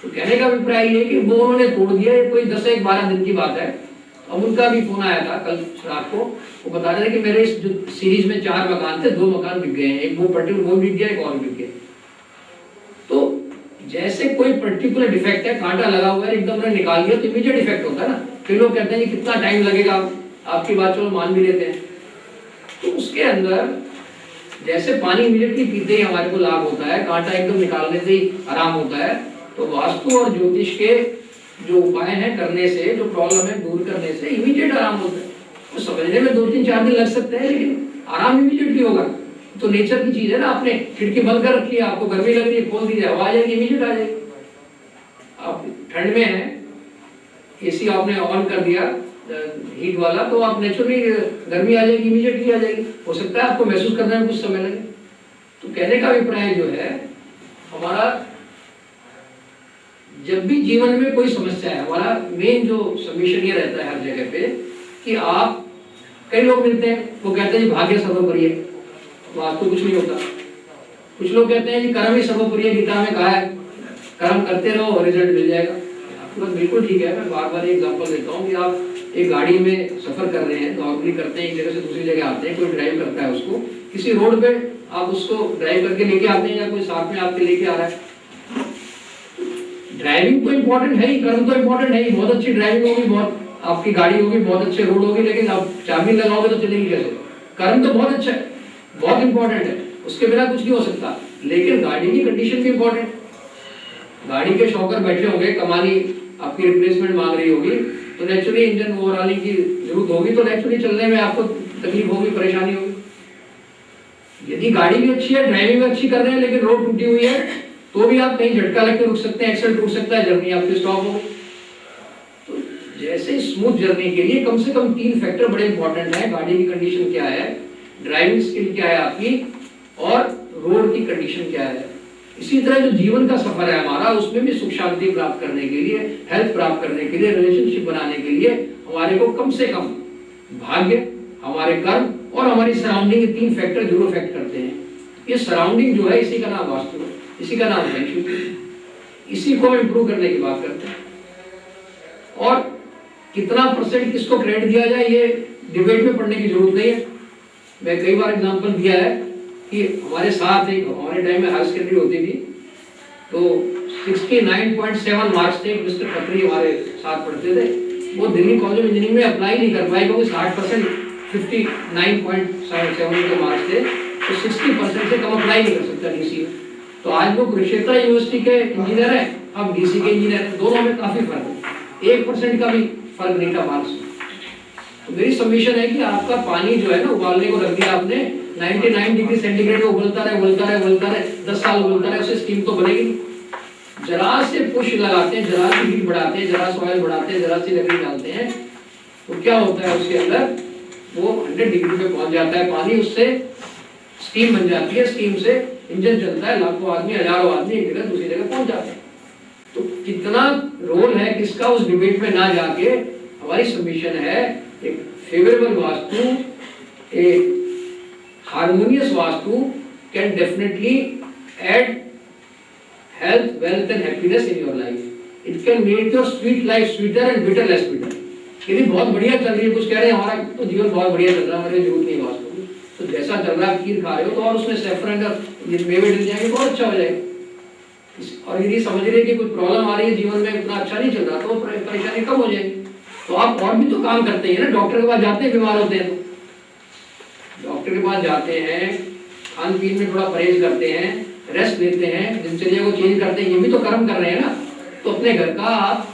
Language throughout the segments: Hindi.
तो कहने का अभिप्राय ये कि वो उन्होंने तोड़ दिया, कोई 10-12 दिन की बात है। अब उनका भी फोन आया था कल रात को, वो बता रहे थे कि मेरे इस जो सीरीज में 4 मकान थे, 2 मकान बिक गए हैं, एक वो पर्टिकुलर वो बिक गया, एक और बिक गया। तो जैसे कोई पर्टिकुलर डिफेक्ट है, कांटा लगा हुआ है, एकदम उन्होंने निकाल दिया तो इमीडिएट इफेक्ट होता है ना। फिर लोग कहते हैं कि कितना टाइम लगेगा, आपकी बात चलो मान भी लेते हैं। तो उसके अंदर जैसे पानी इमीडिएटली पीते ही हमारे को लाभ होता है, कांटा एकदम निकालने से ही आराम होता है, तो वास्तु और ज्योतिष के जो उपाय हैं करने से, जो प्रॉब्लम है दूर करने से इमीडिएट आराम होता है। तो समझने में 2-3-4 दिन लग सकते हैं, लेकिन आराम इमीडिएटली होगा। तो नेचर की चीज है ना, आपने खिड़की बंद कर रखी है, आपको गर्मी लग रही है, खोल दीजिए, हवा आ जाएगी, इमीडिएट आ जाएगी। आप ठंड में है, एसी आपने ऑन कर दिया हीट वाला, तो आप नेचुरली गर्मी आ जाएगी, इमीडिएटली आ जाएगी। हो सकता है आपको महसूस करने में कुछ समय लगे। तो कहने का अभिप्राय जो है हमारा, जब भी जीवन में कोई समस्या है, हमारा मेन जो सबमिशन ये रहता है हर जगह पे कि आप, कई लोग मिलते हैं वो कहते हैं भाग्य सर्वोपरि है, वास्तु कुछ नहीं होता। कुछ लोग कहते हैं कि कर्म ही सर्वोपरि है, गीता में कहा है कर्म करते रहो और रिजल्ट मिल जाएगा। आपकी बात बिल्कुल ठीक है। मैं बार बार एग्जांपल देता हूँ कि आप एक गाड़ी में सफर कर रहे हैं, नॉर्मली करते हैं, एक जगह से दूसरी जगह आते हैं, कोई ड्राइव करता है उसको, किसी रोड पे आप उसको ड्राइव करके लेके आते हैं या कोई साथ में आपके लेके आ रहा है। ड्राइविंग तो इम्पोर्टेंट है ही, कर्म तो इम्पोर्टेंट है ही। बहुत अच्छी ड्राइविंग होगी, बहुत आपकी गाड़ी होगी, बहुत अच्छे रोड होगी, लेकिन आप चाबी लगाओगे तो चलेगी कैसे? कर्म तो बहुत अच्छा है, बहुत इंपॉर्टेंट है, उसके बिना कुछ नहीं हो सकता। लेकिन गाड़ी की कंडीशन भी इंपॉर्टेंट। गाड़ी के शौकर बैठे होंगे, कमानी आपकी रिप्लेसमेंट मांग रही होगी, तो नेचुरली इंजन ओवरऑलिंग की जरूरत होगी, तो नेचुरली चलने में आपको तकलीफ होगी, परेशानी होगी। यदि गाड़ी भी अच्छी है, ड्राइविंग भी अच्छी कर रहे हैं, लेकिन रोड टूटी हुई है, तो भी आप कहीं झटका लग के रुक सकते हैं, एक्सीडेंट टूट सकता है, जर्नी आपकी स्टॉप होगी। तो जैसे स्मूथ जर्नी के लिए कम से कम 3 फैक्टर बड़े इंपॉर्टेंट है। गाड़ी की कंडीशन क्या है, ड्राइविंग स्किल क्या है आपकी, और रोड की कंडीशन क्या है। इसी तरह जो जीवन का सफर है हमारा, उसमें भी सुख शांति प्राप्त करने के लिए, हेल्थ प्राप्त करने के लिए, रिलेशनशिप बनाने के लिए हमारे को कम से कम भाग्य, हमारे कर्म और हमारी सराउंडिंग, 3 फैक्टर जरूर इफेक्ट करते हैं। ये सराउंडिंग जो है, इसी का नाम वास्तु है, इसी का नाम है शुद्धि। इसी को इम्प्रूव करने की बात करते हैं। और कितना % किसको क्रेडिट दिया जाए, ये डिबेट में पढ़ने की जरूरत नहीं है। मैं कई बार एग्जांपल दिया है कि हमारे साथ एक, हमारे टाइम में हायर सेकेंडरी होती थी, तो 69.7 मार्क्स थे। मिस्टर खत्री हमारे साथ पढ़ते थे, वो दिल्ली कॉलेज ऑफ इंजीनियरिंग में अप्लाई नहीं कर पाए क्योंकि 60% 59.7 के मार्क्स थे, तो 60% से कम अप्लाई नहीं कर सकता डीसी में। तो आज वो कुरुक्षेत्र यूनिवर्सिटी के इंजीनियर है, अब डीसी के इंजीनियर है, दोनों में काफी फर्क है, 1% का भी फर्क नहीं था मार्क्स में। तो मेरी सबमिशन है कि आपका पानी जो है ना, उबालने को रख दिया आपने, 99 डिग्री सेंटीग्रेड में उबलता रहे, 10 साल उबलता रहे, उससे स्टीम तो बनेगी नहीं। जरा से पुश लगाते हैं, जरा सी हीट बढ़ाते हैं, जरा सा ऑयल बढ़ाते हैं, जरा सी लकड़ी डालते हैं, तो क्या होता है उसके अंदर, वो 100 डिग्री पे पहुंच जाता है पानी, उससे स्टीम बन जाती है, स्टीम से इंजन चलता है, लाखों आदमी, हजारों आदमी एक जगह दूसरी जगह पहुंच जाते हैं। तो कितना रोल है किसका उस डिबेट में ना जाके, हमारी सबमिशन है एक फेवरेबल वास्तु, एक harmonious vastu can definitely add health, wealth and happiness in your life. It can make your sweet life sweeter and bitter less bitter. यदि बहुत बढ़िया चल रही है, कुछ कह रहे हैं हमारा तो जीवन बहुत बढ़िया चल रहा है, हमारे जरूरत नहीं वास्तव में, तो जैसा चल रहा है, खीर खा रहे हो तो और उसमें सैफरन और मेवे डल जाएंगे, बहुत अच्छा हो जाएगा। और यदि समझ रहे कि कुछ प्रॉब्लम आ रही है जीवन में, उतना अच्छा नहीं चल रहा, तो परेशानी कम हो जाएगी। तो आप और भी तो काम करते हैं ना, डॉक्टर के पास जाते हैं, बीमार होते हैं तो डॉक्टर के पास जाते हैं, खान पीन में थोड़ा परहेज करते हैं, रेस्ट लेते हैं, दिनचर्या को चेंज करते हैं, ये भी तो कर्म कर रहे हैं ना। तो अपने घर का आप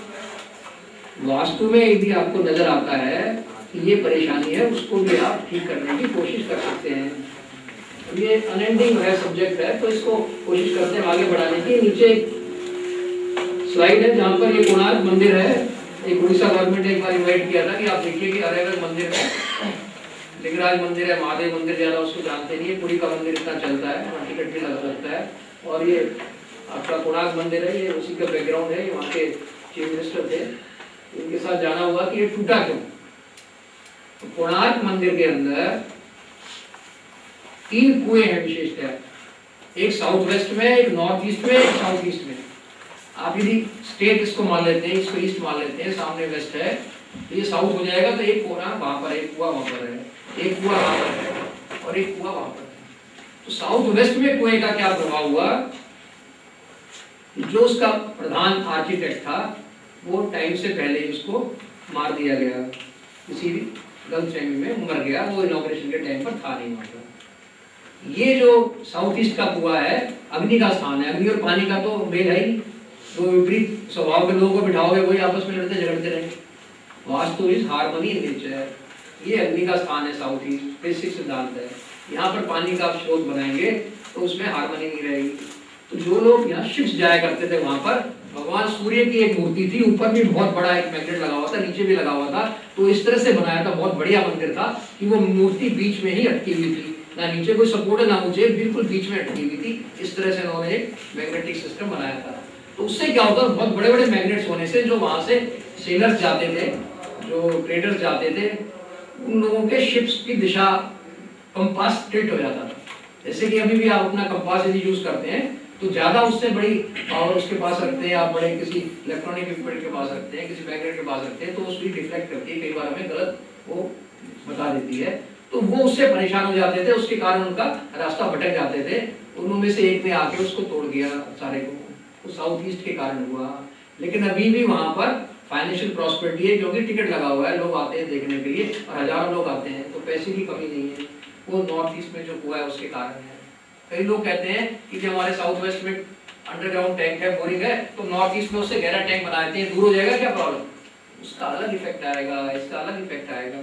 वास्तु में यदि आपको नजर आता है कि ये परेशानी है, उसको भी आप ठीक करने की कोशिश कर सकते हैं। ये अनएंडिंग है सब्जेक्ट है, तो इसको कोशिश करते हैं आगे बढ़ाने की। नीचे स्लाइड है जहाँ पर ये कोणार्क मंदिर है, एक उड़ीसा गवर्नमेंट ने एक बार इन्वाइट किया था कि आप देखिए कि अलग अलग मंदिर है, लिंगराज मंदिर है, महादेव मंदिर, ज्यादा उसको जानते नहीं है, पुरी का मंदिर इतना चलता है, वहाँ टिकट भी लगता है। और ये आपका कोणार्क मंदिर है, ये उसी का बैकग्राउंड है, वहाँ के चीफ मिनिस्टर थे, इनके साथ जाना हुआ कि ये टूटा क्यों। तो कोणार्क मंदिर के अंदर 3 कुएं हैं विशेषतः, एक साउथ वेस्ट में, एक नॉर्थ ईस्ट में, एक साउथ ईस्ट में। आप यदि स्टेट इसको मान लेते हैं, इसको ईस्ट मान लेते हैं, सामने वेस्ट है, तो ये साउथ हो जाएगा। तो एक कोना वहां पर, एक कुआं वहां पर है, एक कुआं वहां पर है और एक कुआं वहां पर है। तो साउथ वेस्ट में कुएं का क्या प्रभाव हुआ, जो उसका प्रधान आर्किटेक्ट था वो टाइम से पहले ही उसको मार दिया गया, किसी गलतफहमी में मर गया, वो इनॉग्रेशन के टाइम पर था नहीं वहां पर। ये जो साउथ ईस्ट का कुआं है अग्नि का स्थान है, अग्नि और पानी का तो मेल है ही, तो विपरीत स्वभाव के लोगों को बिठाओगे वही आपस में लड़ते झगड़ते रहेंगे। Vastu is harmony in nature, ये अग्नि का स्थान है साउथ ईस्ट, बेसिक सिद्धांत है। यहाँ पर पानी का आप स्रोत बनाएंगे तो उसमें हार्मनी नहीं रहेगी। तो जो लोग यहाँ शिफ्ट जाया करते थे वहां पर, भगवान सूर्य की एक मूर्ति थी, ऊपर भी बहुत बड़ा एक मैग्नेट लगा हुआ था, नीचे भी लगा हुआ था, तो इस तरह से बनाया था, बहुत बढ़िया मंदिर था कि वो मूर्ति बीच में ही अटकी हुई थी, ना नीचे कोई सपोर्ट है ना ऊंचे, बिल्कुल बीच में अटकी हुई थी। इस तरह से उन्होंने एक मैग्नेटिक सिस्टम बनाया था। तो उससे क्या होता है, बहुत बड़े बड़े मैग्नेट्स होने से जो वहां से सेलर्स जाते थे, जो ट्रेडर्स जाते थे, उन लोगों के शिप्स की दिशा कंपास टिल्ट हो जाता था। जैसे कि अभी भी आप अपना कंपास यदि यूज करते हैं तो ज्यादा उससे बड़ी पावर उसके पास रखते हैं, आप बड़े किसी इलेक्ट्रॉनिक इक्विपमेंट के पास रखते हैं, किसी मैग्नेट के पास रखते हैं, तो उसकी डिफ्लेक्ट करती है, कई बार हमें गलत वो बता देती है। तो वो उससे परेशान हो जाते थे, उसके कारण उनका रास्ता भटक जाते थे। उनमें से एक ने आके उसको तोड़ दिया सारे को, वो साउथ ईस्ट के कारण हुआ। लेकिन अभी भी वहां पर फाइनेंशियल प्रॉस्पेरिटी है, क्योंकि टिकट लगा हुआ है, लोग आते हैं देखने के लिए और हजारों लोग आते हैं, तो पैसे की कमी नहीं है। वो नॉर्थ ईस्ट में जो हुआ है उसके कारण है। कई लोग कहते हैं कि जो हमारे साउथ वेस्ट में अंडरग्राउंड टैंक है, बोरिंग है, तो नॉर्थ ईस्ट में उससे गहरा टैंक बना देते हैं, दूर हो जाएगा क्या प्रॉब्लम? उसका अलग इफेक्ट आएगा, इसका अलग इफेक्ट आएगा।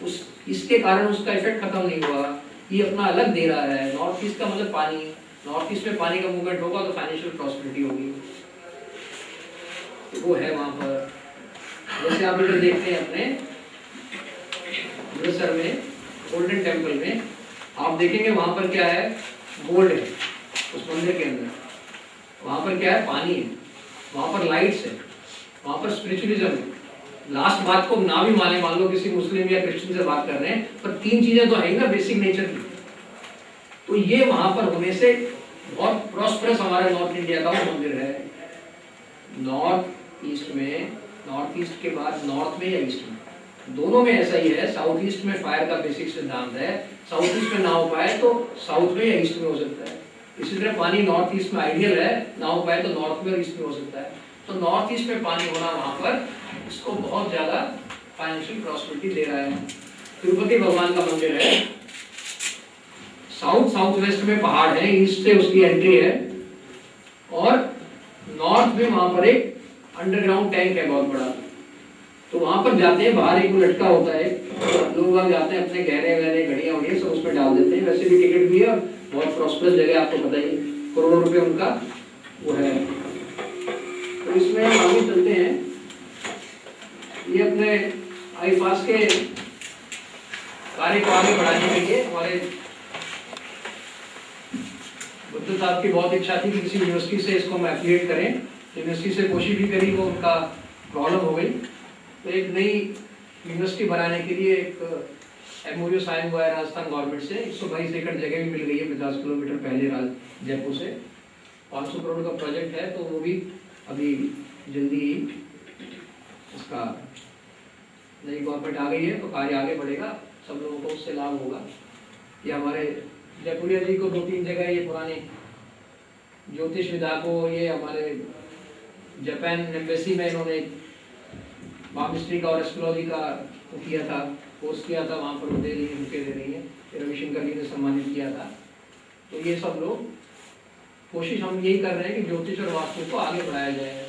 उस इसके कारण उसका इफेक्ट खत्म नहीं हुआ, ये अपना अलग दे रहा है। नॉर्थ ईस्ट का मतलब पानी, नॉर्थ ईस्ट में पानी का मूवमेंट होगा तो फाइनेंशियल प्रॉस्पेरिटी होगी, तो वो है वहां पर। जैसे आप इधर देखते हैं अपने अमृतसर में गोल्डन टेम्पल में, आप देखेंगे वहां पर क्या है, गोल्ड है उस मंदिर के अंदर, वहां पर क्या है, पानी है, वहां पर लाइट्स है, वहां पर स्पिरिचुअलिज्म है। लास्ट बात को ना भी माने, मान लो किसी मुस्लिम या क्रिश्चियन से बात कर रहे हैं, पर तीन चीजें तो है ना बेसिक नेचर की। तो ये वहां पर होने से बहुत प्रॉस्परस हमारे नॉर्थ इंडिया का वो मंदिर है। नॉर्थ ईस्ट में, नॉर्थ ईस्ट के बाद नॉर्थ में या ईस्ट में, दोनों में ऐसा ही है। साउथ ईस्ट में फायर का बेसिक सिद्धांत है, साउथ ईस्ट में ना हो पाए तो साउथ में या ईस्ट में हो सकता है। इसी तरह पानी नॉर्थ ईस्ट में आइडियल है, ना हो पाए तो नॉर्थ में और ईस्ट में हो सकता है। तो नॉर्थ ईस्ट में पानी होना वहां पर इसको बहुत ज्यादा फाइनेंशियल प्रॉस्पेरिटी दे रहा है। तिरुपति भगवान का मंदिर है, साउथ वेस्ट में पहाड़ है, ईस्ट से उसकी एंट्री है, और नॉर्थ में वहां पर एक अंडरग्राउंड टैंक है बहुत बड़ा। तो वहां पर जाते हैं, बाहर एक लटका होता है, लोग वहां जाते हैं, अपने गहरे घड़ियां वड़ियां सब उसमें डाल देते हैं। वैसे भी टिकट भी है और बहुत प्रॉस्परस जगह, आपको पता ही, करोड़ों रुपए उनका वो है। तो इसमें आगे चलते हैं, ये अपने आईफास के कार्य को आगे बढ़ाने के लिए हमारे बुद्ध साहब की बहुत इच्छा थी कि किसी यूनिवर्सिटी से इसको हम एफिलिएट करें। यूनिवर्सिटी से कोशिश भी करी, वो उनका प्रॉब्लम हो गई। तो एक नई यूनिवर्सिटी बनाने के लिए एक एमओयू साइन हुआ है राजस्थान गवर्नमेंट से। 122 एकड़ जगह भी मिल गई है 50 किलोमीटर पहले जयपुर से। 500 करोड़ का प्रोजेक्ट है, तो वो भी अभी जल्दी ही उसका नई गवर्नमेंट आ गई है, तो कार्य आगे बढ़ेगा, सब लोगों को उससे लाभ होगा। ये हमारे जयपुरिया जी को 2-3 जगह ये पुरानी ज्योतिष विधा को, ये हमारे जापान एम्बेसी में इन्होंने बामिस्ट्री का और एस्ट्रोलॉजी का किया था, कोर्स किया था, वहाँ पर दे रही है, बुके दे रही है, रविशंकर जी ने सम्मानित किया था। तो ये सब लोग कोशिश हम यही कर रहे हैं कि ज्योतिष और वास्तु को आगे बढ़ाया जाए।